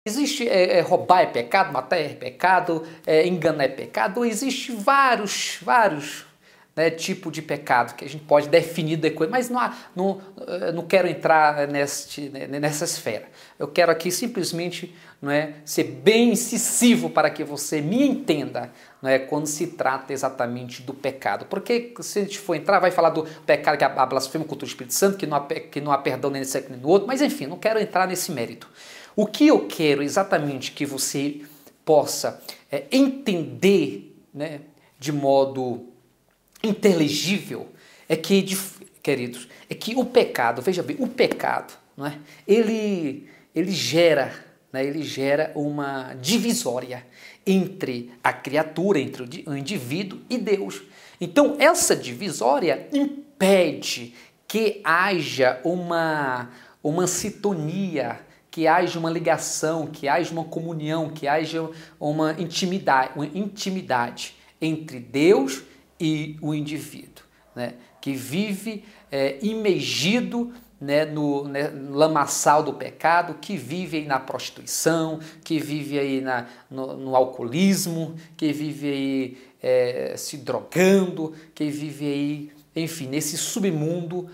Existe roubar é pecado, matar é pecado, enganar é pecado. Existe vários né, tipos de pecado que a gente pode definir depois, mas não quero entrar nessa esfera. Eu quero aqui simplesmente ser bem incisivo para que você me entenda quando se trata exatamente do pecado. Porque se a gente for entrar, vai falar do pecado que é a blasfêmia contra o Espírito Santo, que não há perdão nem nesse nem no outro, mas enfim, não quero entrar nesse mérito. O que eu quero exatamente que você possa entender de modo inteligível queridos, é que o pecado, veja bem, o pecado, ele gera uma divisória entre a criatura, entre o indivíduo e Deus. Então, essa divisória impede que haja uma sintonia, que haja uma ligação, que haja uma comunhão, que haja uma intimidade entre Deus e o indivíduo, que vive imergido no lamaçal do pecado, que vive aí na prostituição, que vive aí no alcoolismo, que vive aí se drogando, que vive aí, enfim, nesse submundo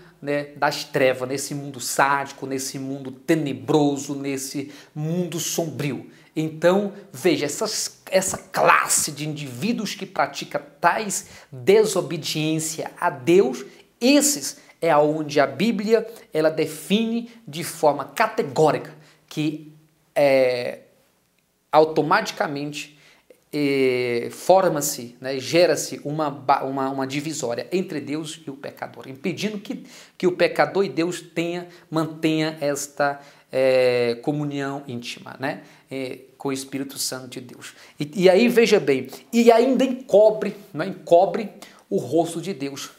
das trevas, nesse mundo sádico, nesse mundo tenebroso, nesse mundo sombrio. Então, veja, essa classe de indivíduos que pratica tais desobediência a Deus, esses é aonde a Bíblia ela define de forma categórica que automaticamente forma-se, gera-se uma divisória entre Deus e o pecador, impedindo que o pecador e Deus mantenha esta comunhão íntima, com o Espírito Santo de Deus. E aí, veja bem, e ainda encobre o rosto de Deus,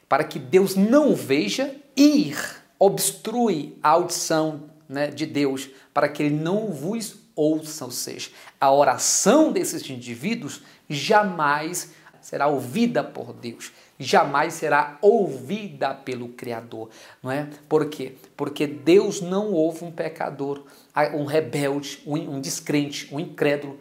para que Deus não o veja e obstrui a audição de Deus, para que ele não vos ouça, ou seja, a oração desses indivíduos jamais será ouvida por Deus, jamais será ouvida pelo Criador, não é? Por quê? Porque Deus não ouve um pecador, um rebelde, um descrente, um incrédulo,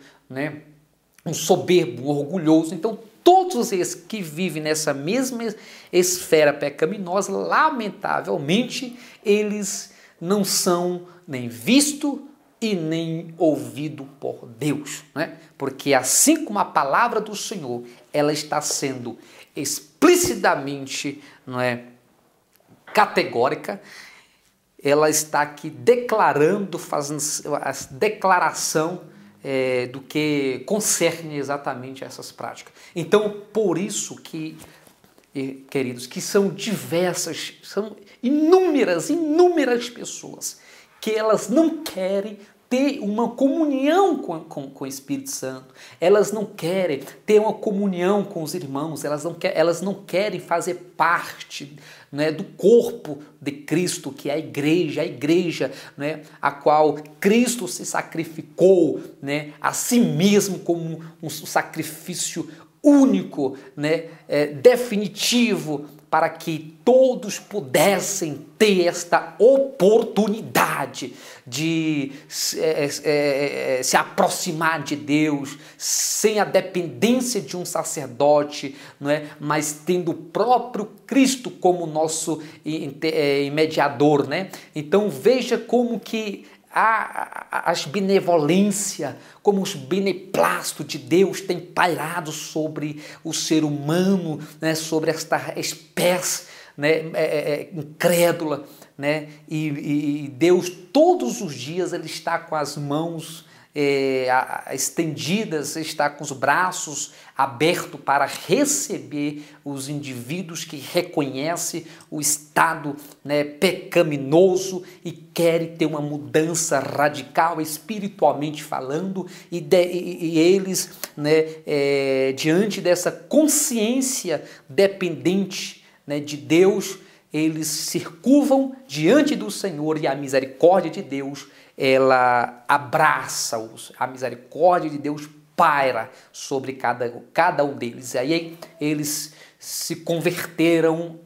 um soberbo, um orgulhoso. Então, todos esses que vivem nessa mesma esfera pecaminosa, lamentavelmente, eles não são nem vistos e nem ouvido por Deus, porque assim como a palavra do Senhor, ela está sendo explicitamente categórica, ela está aqui declarando, fazendo a declaração do que concerne exatamente a essas práticas. Então, por isso que, queridos, que são inúmeras pessoas que elas não querem ter uma comunhão com o Espírito Santo, elas não querem ter uma comunhão com os irmãos, elas não querem fazer parte do corpo de Cristo, que é a igreja a qual Cristo se sacrificou a si mesmo como um sacrifício único, definitivo, para que todos pudessem ter esta oportunidade de se aproximar de Deus sem a dependência de um sacerdote, mas tendo o próprio Cristo como nosso mediador. Então veja como que as benevolências, como os beneplácitos de Deus têm pairado sobre o ser humano, sobre esta espécie incrédula, e Deus todos os dias ele está com as mãos estendidas, está com os braços abertos para receber os indivíduos que reconhecem o estado pecaminoso e querem ter uma mudança radical espiritualmente falando, e eles diante dessa consciência dependente de Deus, eles se curvam diante do Senhor, e a misericórdia de Deus ela abraça-os, a misericórdia de Deus paira sobre cada um deles. E aí eles se converterão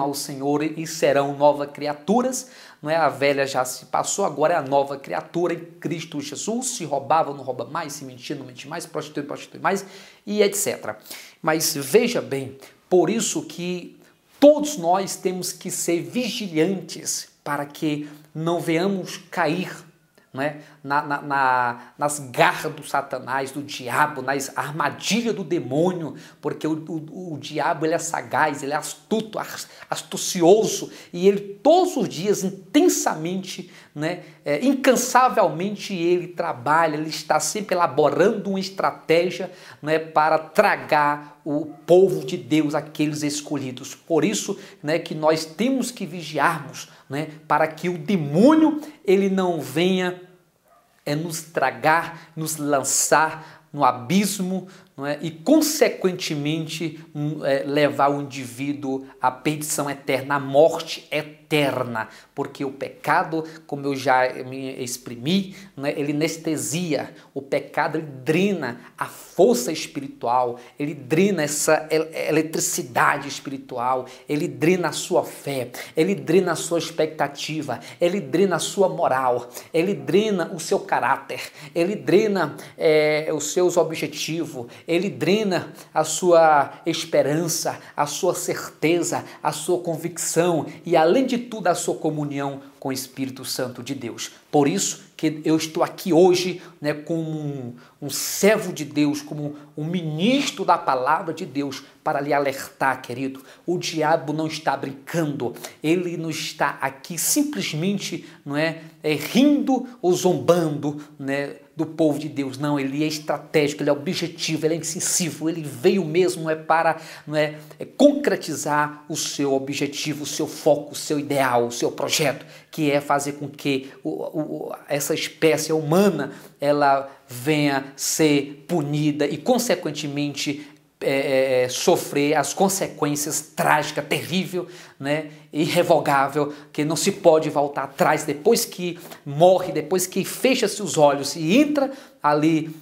ao Senhor e serão novas criaturas, não é? A velha já se passou, agora é a nova criatura em Cristo Jesus. Se roubava, não rouba mais, se mentia, não mente mais, prostitui, prostitui mais, e etc. Mas veja bem, por isso que todos nós temos que ser vigilantes para que não venhamos cair, né, nas garras do Satanás, do diabo, nas armadilhas do demônio, porque o diabo ele é sagaz, ele é astuto, astucioso, e ele todos os dias intensamente, né, incansavelmente ele trabalha, ele está sempre elaborando uma estratégia, né, para tragar o povo de Deus, aqueles escolhidos. Por isso, né, que nós temos que vigiarmos, né, para que o demônio ele não venha nos tragar, nos lançar no abismo, não é? E consequentemente levar o indivíduo à perdição eterna, à morte eterna, porque o pecado, como eu já me exprimi, não é? Ele anestesia, o pecado ele drena a força espiritual, ele drena essa eletricidade espiritual, ele drena a sua fé, ele drena a sua expectativa, ele drena a sua moral, ele drena o seu caráter, ele drena os seus objetivos, ele drena a sua esperança, a sua certeza, a sua convicção e, além de tudo, a sua comunhão com o Espírito Santo de Deus. Por isso que eu estou aqui hoje, né, como um servo de Deus, como um ministro da palavra de Deus, para lhe alertar, querido. O diabo não está brincando, ele não está aqui simplesmente, não é, rindo ou zombando, né, do povo de Deus. Não, ele é estratégico, ele é objetivo, ele é incisivo, ele veio mesmo para concretizar o seu objetivo, o seu foco, o seu ideal, o seu projeto, que é fazer com que essa espécie humana ela venha ser punida e, consequentemente, sofrer as consequências trágicas, terrível, né, irrevogável, que não se pode voltar atrás depois que morre, depois que fecha-se os olhos e entra ali,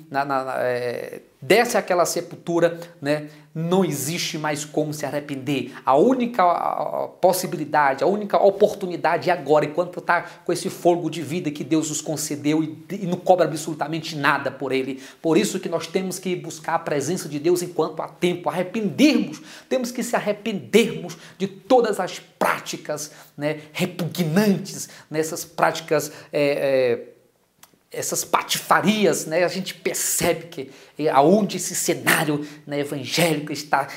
desce aquela sepultura, né, não existe mais como se arrepender. A única possibilidade, a única oportunidade é agora, enquanto está com esse fôlego de vida que Deus nos concedeu e não cobra absolutamente nada por ele. Por isso que nós temos que buscar a presença de Deus enquanto há tempo, arrependermos, temos que se arrependermos de todas as práticas, né, repugnantes, nessas práticas essas patifarias, né? A gente percebe que aonde esse cenário, né, evangélico está,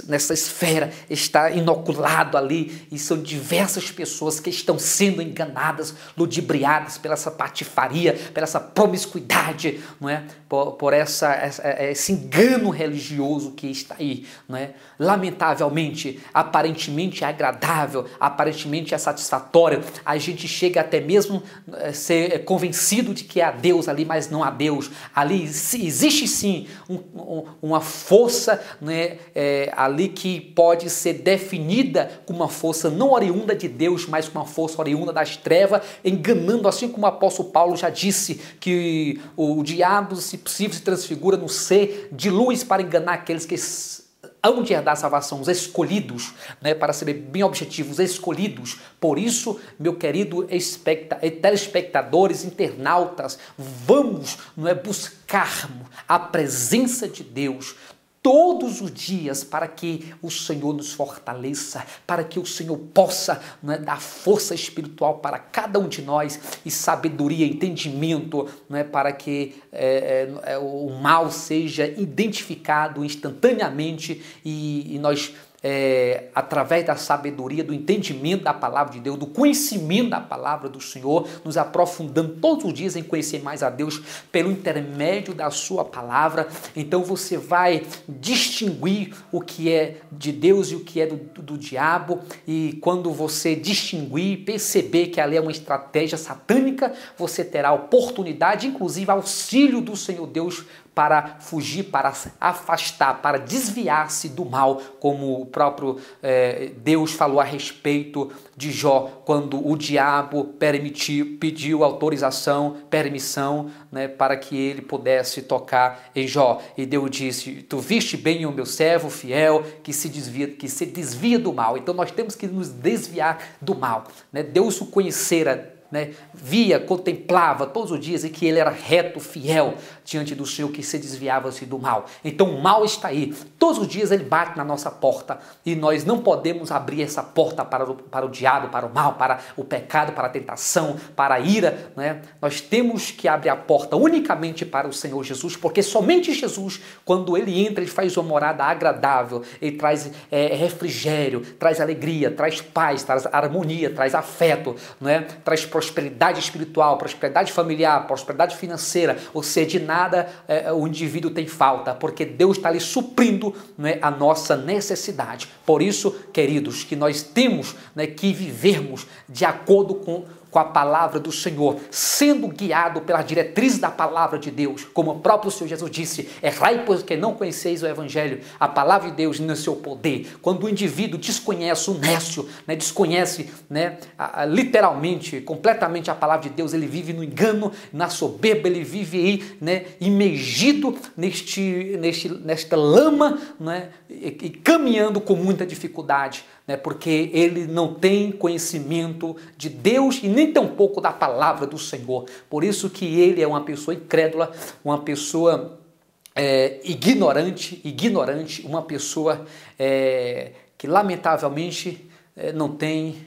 nessa esfera, está inoculado ali, e são diversas pessoas que estão sendo enganadas, ludibriadas pela essa patifaria, pela essa promiscuidade, não é? por esse engano religioso que está aí, não é? Lamentavelmente, aparentemente é agradável, aparentemente é satisfatório, a gente chega até mesmo a ser convencido de que há Deus ali, mas não há Deus. Ali existe sim uma força, né, ali que pode ser definida como uma força não oriunda de Deus, mas como uma força oriunda das trevas, enganando, assim como o apóstolo Paulo já disse, que o diabo, se possível, se transfigura no ser de luz para enganar aqueles que hão de herdar a salvação, os escolhidos, né, para ser bem objetivos, escolhidos. Por isso, meu querido telespectadores, internautas, vamos, não é, buscarmos a presença de Deus todos os dias, para que o Senhor nos fortaleça, para que o Senhor possa, não é, dar força espiritual para cada um de nós e sabedoria, entendimento, não é, para que o mal seja identificado instantaneamente e nós, através da sabedoria, do entendimento da palavra de Deus, do conhecimento da palavra do Senhor, nos aprofundando todos os dias em conhecer mais a Deus pelo intermédio da sua palavra. Então você vai distinguir o que é de Deus e o que é do diabo, e quando você distinguir, perceber que ali é uma estratégia satânica, você terá oportunidade, inclusive auxílio do Senhor Deus, para fugir, para afastar, para desviar-se do mal, como próprio Deus falou a respeito de Jó, quando o diabo pediu autorização, permissão, né, para que ele pudesse tocar em Jó. E Deus disse: tu viste bem o meu servo fiel, que se desvia do mal. Então nós temos que nos desviar do mal, né? Deus o conhecera, né, via, contemplava todos os dias, e que ele era reto, fiel diante do Senhor, que se desviava-se do mal. Então o mal está aí, todos os dias ele bate na nossa porta, e nós não podemos abrir essa porta para o diabo, para o mal, para o pecado, para a tentação, para a ira, né? Nós temos que abrir a porta unicamente para o Senhor Jesus, porque somente Jesus, quando ele entra, ele faz uma morada agradável, ele traz refrigério, traz alegria, traz paz, traz harmonia, traz afeto, né? Traz prosperidade espiritual, prosperidade familiar, prosperidade financeira, ou seja, de nada o indivíduo tem falta, porque Deus está ali suprindo, né, a nossa necessidade. Por isso, queridos, que nós temos, né, que vivermos de acordo com a palavra do Senhor, sendo guiado pelas diretrizes da palavra de Deus, como o próprio Senhor Jesus disse: errai, pois que não conheceis o Evangelho, a palavra de Deus no seu poder. Quando o indivíduo desconhece, o nécio, né, desconhece, né, literalmente, completamente a palavra de Deus, ele vive no engano, na soberba, ele vive aí, né, imergido nesta lama, né, e caminhando com muita dificuldade, né, porque ele não tem conhecimento de Deus e nem tampouco da palavra do Senhor. Por isso que ele é uma pessoa incrédula, uma pessoa ignorante, uma pessoa que lamentavelmente não tem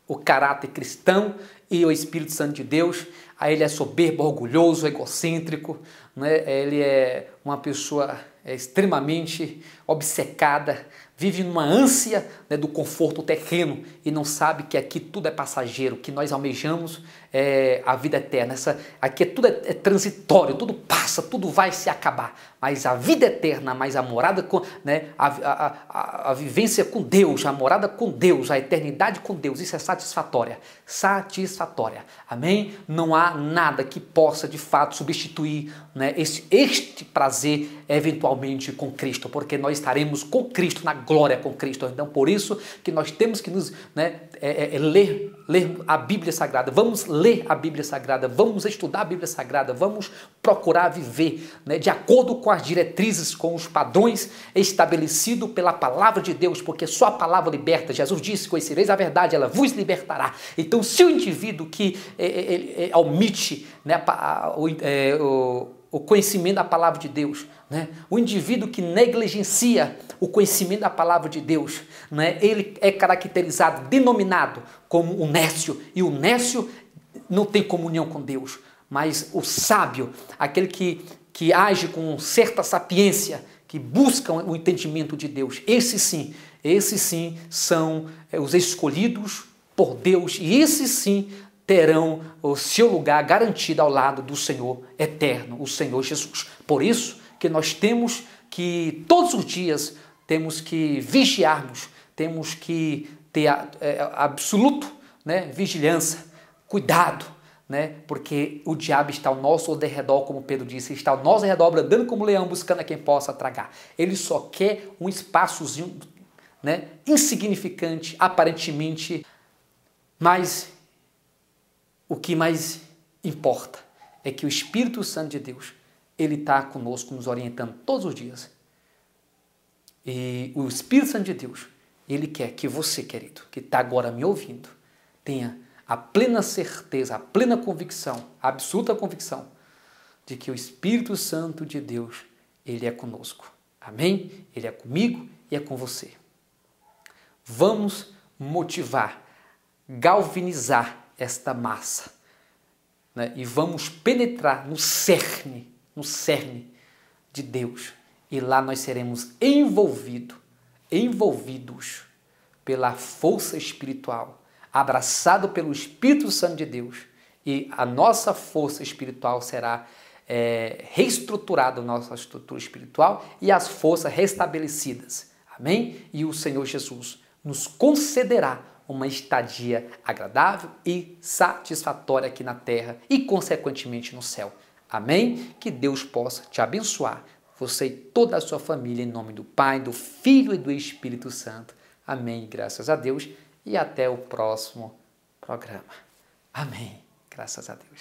o caráter cristão e o Espírito Santo de Deus. Aí ele é soberbo, orgulhoso, egocêntrico, né? Ele é uma pessoa extremamente obcecada, vive numa ânsia, né, do conforto terreno e não sabe que aqui tudo é passageiro, que nós almejamos a vida eterna. Aqui tudo é transitório, tudo passa, tudo vai se acabar. Mas a vida eterna, mas a morada, né, a vivência com Deus, a morada com Deus, a eternidade com Deus, isso é satisfatória. Satisfatória. Amém? Não há nada que possa de fato substituir, né, este prazer eventualmente com Cristo, porque nós estaremos com Cristo, na glória com Cristo. Então por isso que nós temos que nos, né, ler a Bíblia Sagrada. Vamos ler a Bíblia Sagrada, vamos estudar a Bíblia Sagrada, vamos procurar viver, né, de acordo com as diretrizes, com os padrões estabelecidos pela palavra de Deus, porque só a palavra liberta. Jesus disse: conhecereis a verdade, ela vos libertará. Então se o indivíduo que omite, né, o conhecimento da palavra de Deus, né? O indivíduo que negligencia o conhecimento da palavra de Deus, né, ele é caracterizado, denominado como o nécio, e o nécio não tem comunhão com Deus. Mas o sábio, aquele que age com certa sapiência, que busca o entendimento de Deus, esses sim são os escolhidos por Deus, e esses sim terão o seu lugar garantido ao lado do Senhor eterno, o Senhor Jesus. Por isso que nós temos que, todos os dias, temos que vigiarmos, temos que ter absoluto, né, vigilância, cuidado, né, porque o diabo está ao nosso derredor, como Pedro disse, está ao nosso redor, bradando como leão, buscando a quem possa tragar. Ele só quer um espaçozinho, né, insignificante, aparentemente, mas o que mais importa é que o Espírito Santo de Deus, ele está conosco, nos orientando todos os dias. E o Espírito Santo de Deus, ele quer que você, querido, que está agora me ouvindo, tenha a plena certeza, a plena convicção, a absoluta convicção de que o Espírito Santo de Deus, ele é conosco. Amém? Ele é comigo e é com você. Vamos motivar, galvanizar esta massa, né? E vamos penetrar no cerne de Deus, e lá nós seremos envolvidos pela força espiritual, abraçado pelo Espírito Santo de Deus, e a nossa força espiritual será reestruturada, a nossa estrutura espiritual, e as forças restabelecidas. Amém? E o Senhor Jesus nos concederá uma estadia agradável e satisfatória aqui na terra e, consequentemente, no céu. Amém? Que Deus possa te abençoar, você e toda a sua família, em nome do Pai, do Filho e do Espírito Santo. Amém, graças a Deus, e até o próximo programa. Amém, graças a Deus.